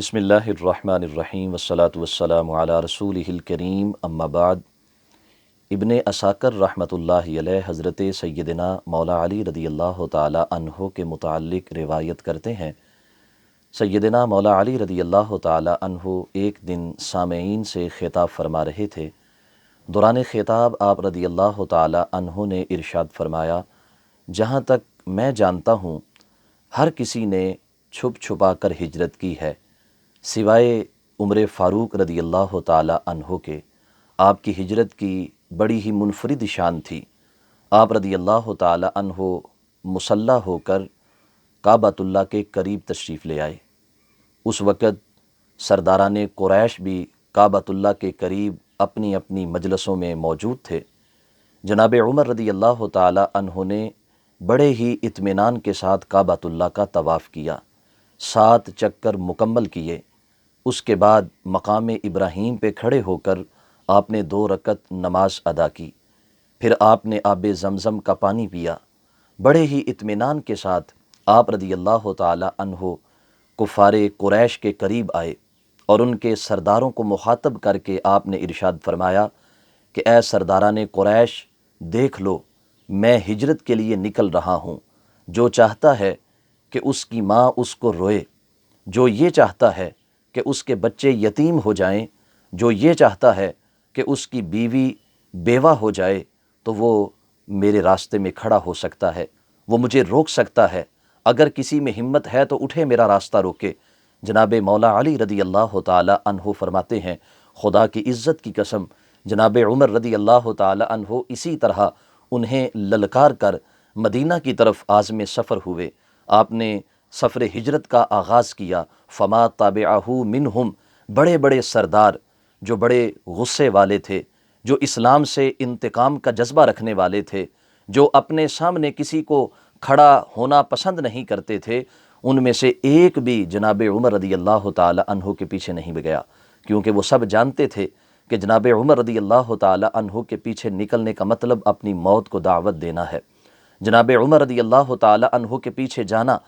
بسم اللہ الرحمن الرحیم والصلاة والسلام علی رسولہ الکریم اما بعد۔ ابن عساکر رحمۃ اللہ علیہ حضرت سیدنا مولا علی رضی اللہ تعالی عنہ کے متعلق روایت کرتے ہیں، سیدنا مولا علی رضی اللہ تعالی عنہ ایک دن سامعین سے خطاب فرما رہے تھے۔ دوران خطاب آپ رضی اللہ تعالی عنہ نے ارشاد فرمایا، جہاں تک میں جانتا ہوں ہر کسی نے چھپ چھپا کر ہجرت کی ہے سوائے عمر فاروق رضی اللہ تعالی عنہ کے۔ آپ کی ہجرت کی بڑی ہی منفرد شان تھی۔ آپ رضی اللہ تعالی عنہ مسلح ہو کر کعبۃ اللہ کے قریب تشریف لے آئے۔ اس وقت سرداران قریش بھی کعبۃ اللہ کے قریب اپنی اپنی مجلسوں میں موجود تھے۔ جناب عمر رضی اللہ تعالی عنہ نے بڑے ہی اطمینان کے ساتھ کعبۃ اللہ کا طواف کیا، 7 چکر مکمل کیے۔ اس کے بعد مقام ابراہیم پہ کھڑے ہو کر آپ نے 2 رکعت نماز ادا کی۔ پھر آپ نے آب زمزم کا پانی پیا۔ بڑے ہی اطمینان کے ساتھ آپ رضی اللہ تعالی عنہ کفار قریش کے قریب آئے اور ان کے سرداروں کو مخاطب کر کے آپ نے ارشاد فرمایا کہ اے سرداران قریش، دیکھ لو میں ہجرت کے لیے نکل رہا ہوں۔ جو چاہتا ہے کہ اس کی ماں اس کو روئے، جو یہ چاہتا ہے کہ اس کے بچے یتیم ہو جائیں، جو یہ چاہتا ہے کہ اس کی بیوی بیوہ ہو جائے، تو وہ میرے راستے میں کھڑا ہو سکتا ہے، وہ مجھے روک سکتا ہے۔ اگر کسی میں ہمت ہے تو اٹھے میرا راستہ روکے۔ جناب مولا علی رضی اللہ تعالی عنہ فرماتے ہیں، خدا کی عزت کی قسم جناب عمر رضی اللہ تعالی عنہ اسی طرح انہیں للکار کر مدینہ کی طرف عازم سفر ہوئے۔ آپ نے سفر ہجرت کا آغاز کیا۔ فما تابعہ منہم، بڑے بڑے سردار جو بڑے غصے والے تھے، جو اسلام سے انتقام کا جذبہ رکھنے والے تھے، جو اپنے سامنے کسی کو کھڑا ہونا پسند نہیں کرتے تھے، ان میں سے ایک بھی جناب عمر رضی اللہ تعالی عنہ کے پیچھے نہیں گیا، کیونکہ وہ سب جانتے تھے کہ جناب عمر رضی اللہ تعالی عنہ کے پیچھے نکلنے کا مطلب اپنی موت کو دعوت دینا ہے۔ جناب عمر رضی اللہ تعالی عنہ کے پیچھے جانا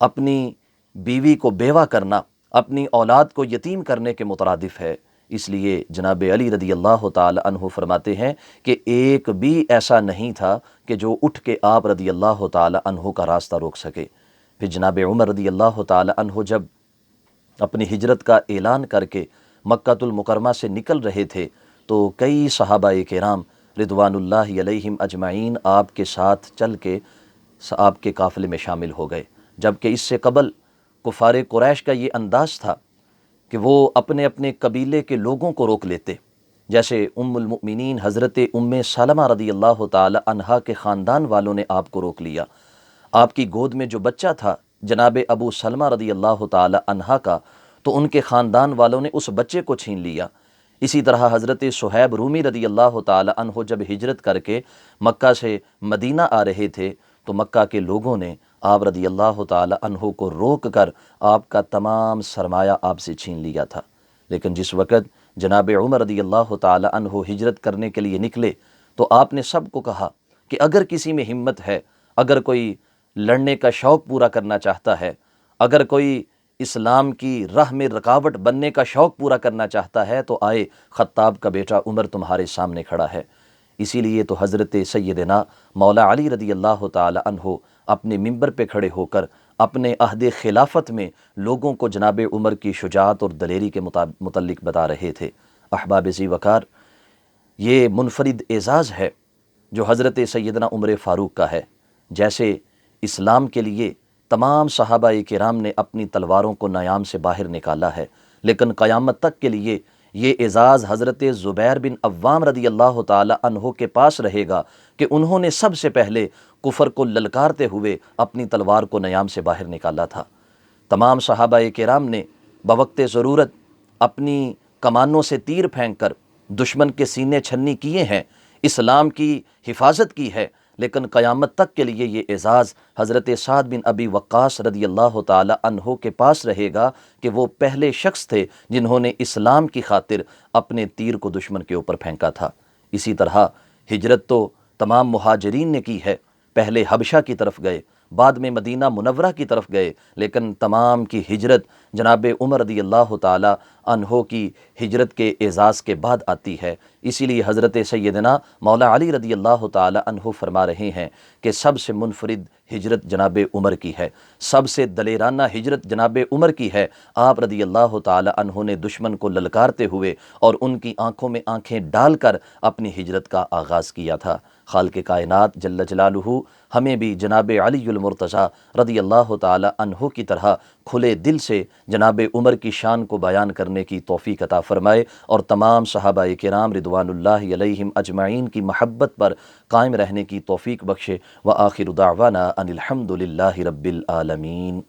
اپنی بیوی کو بیوہ کرنا، اپنی اولاد کو یتیم کرنے کے مترادف ہے۔ اس لیے جناب علی رضی اللہ تعالی عنہ فرماتے ہیں کہ ایک بھی ایسا نہیں تھا کہ جو اٹھ کے آپ رضی اللہ تعالی عنہ کا راستہ روک سکے۔ پھر جناب عمر رضی اللہ تعالی عنہ جب اپنی ہجرت کا اعلان کر کے مکۃ المکرمہ سے نکل رہے تھے تو کئی صحابہ کرام رضوان اللہ علیہم اجمعین آپ کے ساتھ چل کے آپ کے قافلے میں شامل ہو گئے، جبکہ اس سے قبل کفار قریش کا یہ انداز تھا کہ وہ اپنے اپنے قبیلے کے لوگوں کو روک لیتے، جیسے ام المؤمنین حضرت ام سلمہ رضی اللہ تعالی عنہا کے خاندان والوں نے آپ کو روک لیا۔ آپ کی گود میں جو بچہ تھا جناب ابو سلمہ رضی اللہ تعالی عنہا کا، تو ان کے خاندان والوں نے اس بچے کو چھین لیا۔ اسی طرح حضرت صہیب رومی رضی اللہ تعالی عنہ جب ہجرت کر کے مکہ سے مدینہ آ رہے تھے تو مکہ کے لوگوں نے آپ رضی اللہ تعالی عنہ کو روک کر آپ کا تمام سرمایہ آپ سے چھین لیا تھا۔ لیکن جس وقت جناب عمر رضی اللہ تعالی عنہ ہجرت کرنے کے لیے نکلے تو آپ نے سب کو کہا کہ اگر کسی میں ہمت ہے، اگر کوئی لڑنے کا شوق پورا کرنا چاہتا ہے، اگر کوئی اسلام کی راہ میں رکاوٹ بننے کا شوق پورا کرنا چاہتا ہے تو آئے، خطاب کا بیٹا عمر تمہارے سامنے کھڑا ہے۔ اسی لیے تو حضرت سیدنا مولا علی رضی اللہ تعالی عنہ اپنے منبر پہ کھڑے ہو کر اپنے عہد خلافت میں لوگوں کو جناب عمر کی شجاعت اور دلیری کے متعلق بتا رہے تھے۔ احباب ذی وقار، یہ منفرد اعزاز ہے جو حضرت سیدنا عمر فاروق کا ہے۔ جیسے اسلام کے لیے تمام صحابہ کرام نے اپنی تلواروں کو نیام سے باہر نکالا ہے، لیکن قیامت تک کے لیے یہ اعزاز حضرت زبیر بن عوام رضی اللہ تعالی عنہ کے پاس رہے گا کہ انہوں نے سب سے پہلے کفر کو للکارتے ہوئے اپنی تلوار کو نیام سے باہر نکالا تھا۔ تمام صحابہ کرام نے بوقت ضرورت اپنی کمانوں سے تیر پھینک کر دشمن کے سینے چھنی کیے ہیں، اسلام کی حفاظت کی ہے، لیکن قیامت تک کے لیے یہ اعزاز حضرت سعد بن ابی وقاص رضی اللہ تعالی عنہ کے پاس رہے گا کہ وہ پہلے شخص تھے جنہوں نے اسلام کی خاطر اپنے تیر کو دشمن کے اوپر پھینکا تھا۔ اسی طرح ہجرت تو تمام مہاجرین نے کی ہے، پہلے حبشہ کی طرف گئے، بعد میں مدینہ منورہ کی طرف گئے، لیکن تمام کی ہجرت جناب عمر رضی اللہ تعالی عنہ کی ہجرت کے اعزاز کے بعد آتی ہے۔ اسی لیے حضرت سیدنا مولا علی رضی اللہ تعالی عنہ فرما رہے ہیں کہ سب سے منفرد ہجرت جناب عمر کی ہے، سب سے دلیرانہ ہجرت جناب عمر کی ہے۔ آپ رضی اللہ تعالی عنہ نے دشمن کو للکارتے ہوئے اور ان کی آنکھوں میں آنکھیں ڈال کر اپنی ہجرت کا آغاز کیا تھا۔ خالق کائنات جل جلالہ ہمیں بھی جناب علی المرتضیٰ رضی اللہ تعالی عنہ کی طرح کھلے دل سے جناب عمر کی شان کو بیان کرنے کی توفیق عطا فرمائے، اور تمام صحابہ کرام رضوان اللہ علیہم اجمعین کی محبت پر قائم رہنے کی توفیق بخشے۔ وآخر دعوانا ان الحمد للہ رب العالمین۔